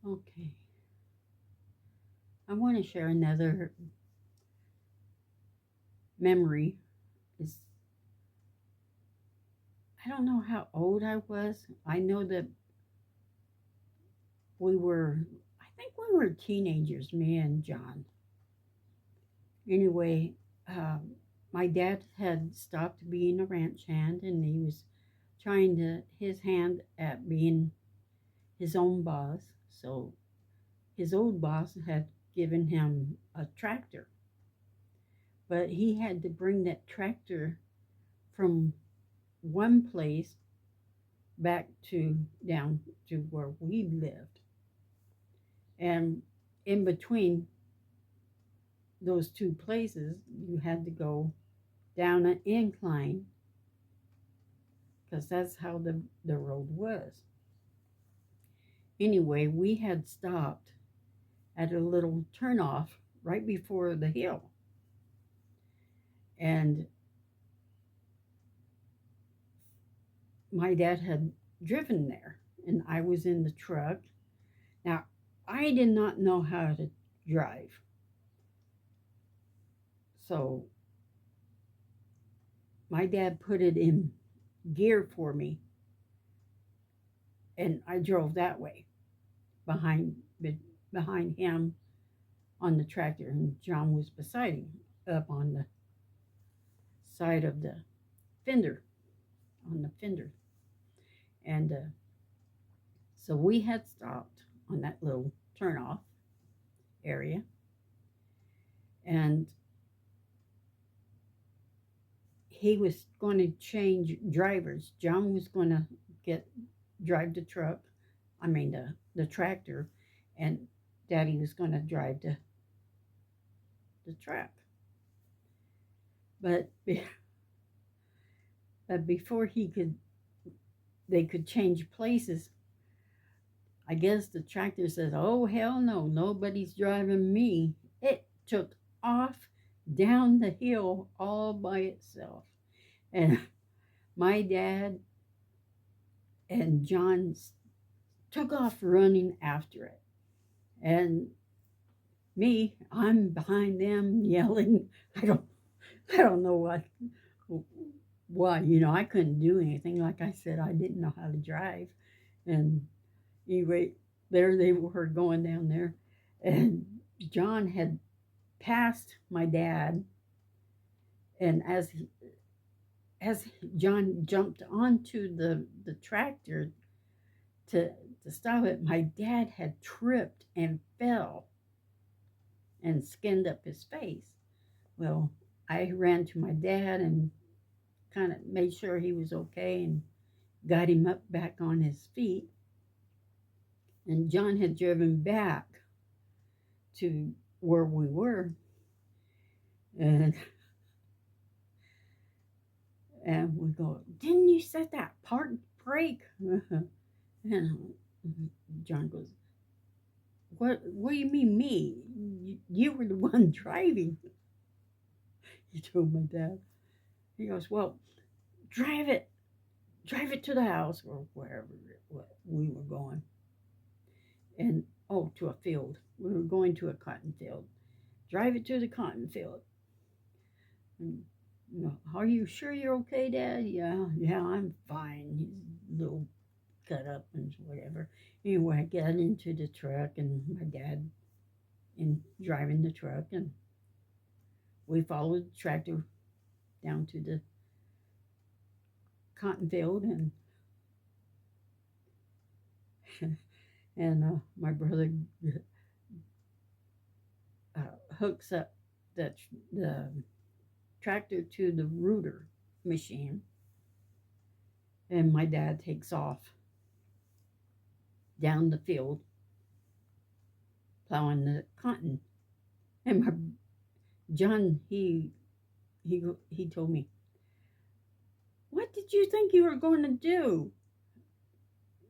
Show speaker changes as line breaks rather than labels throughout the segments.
Okay. I want to share another memory. Is I don't know how old I was. I know that we were, I think we were teenagers, me and John. Anyway, my dad had stopped being a ranch hand and he was trying to his hand at being his own boss. So his old boss had given him a tractor, but he had to bring that tractor from one place back to down to where we lived. And in between those two places, you had to go down an incline because that's how the road was. Anyway, we had stopped at a little turnoff right before the hill. And my dad had driven there, and I was in the truck. Now, I did not know how to drive. So my dad put it in gear for me, and I drove that way behind him on the tractor, and John was beside him up on the side of the fender, on the fender. And so we had stopped on that little turnoff area, and he was going to change drivers. John was going to get drive the truck, I mean the tractor, and Daddy was going to drive the truck. But but before they could change places. I guess the tractor says, "Oh hell no, nobody's driving me." It took off down the hill all by itself, and my dad and John took off running after it. And me, I'm behind them yelling. I don't, I don't know why. I couldn't do anything. Like I said, I didn't know how to drive. And anyway, there they were going down there, and John had passed my dad. And as John jumped onto the tractor to to stop it, my dad had tripped and fell and skinned up his face. Well, I ran to my dad and kind of made sure he was okay and got him up back on his feet. And John had driven back to where we were, and we go, "Didn't you set that park brake?" And John goes, "What do you mean me? You were the one driving." He told my dad. He goes, "Well, drive it, drive it to the house or wherever we were going." And oh, to a field. We were going to a cotton field. Drive it to the cotton field. And, are you sure you're okay, Dad? Yeah, yeah, I'm fine. He's a little cut up and whatever. Anyway, I got into the truck and my dad in driving the truck, and we followed the tractor down to the cotton field, and my brother uh, hooks up the tractor to the rooter machine, and my dad takes off down the field plowing the cotton. And my John, he told me, "What did you think you were going to do?"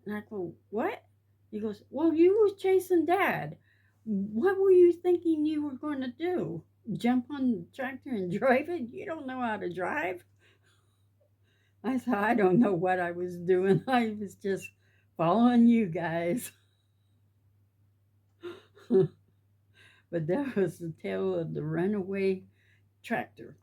And I go, "What?" He goes, "Well, you was chasing Dad. What were you thinking you were going to do? Jump on the tractor and drive it? You don't know how to drive." I said, "I don't know what I was doing. I was just following you guys." But that was the tale of the runaway tractor.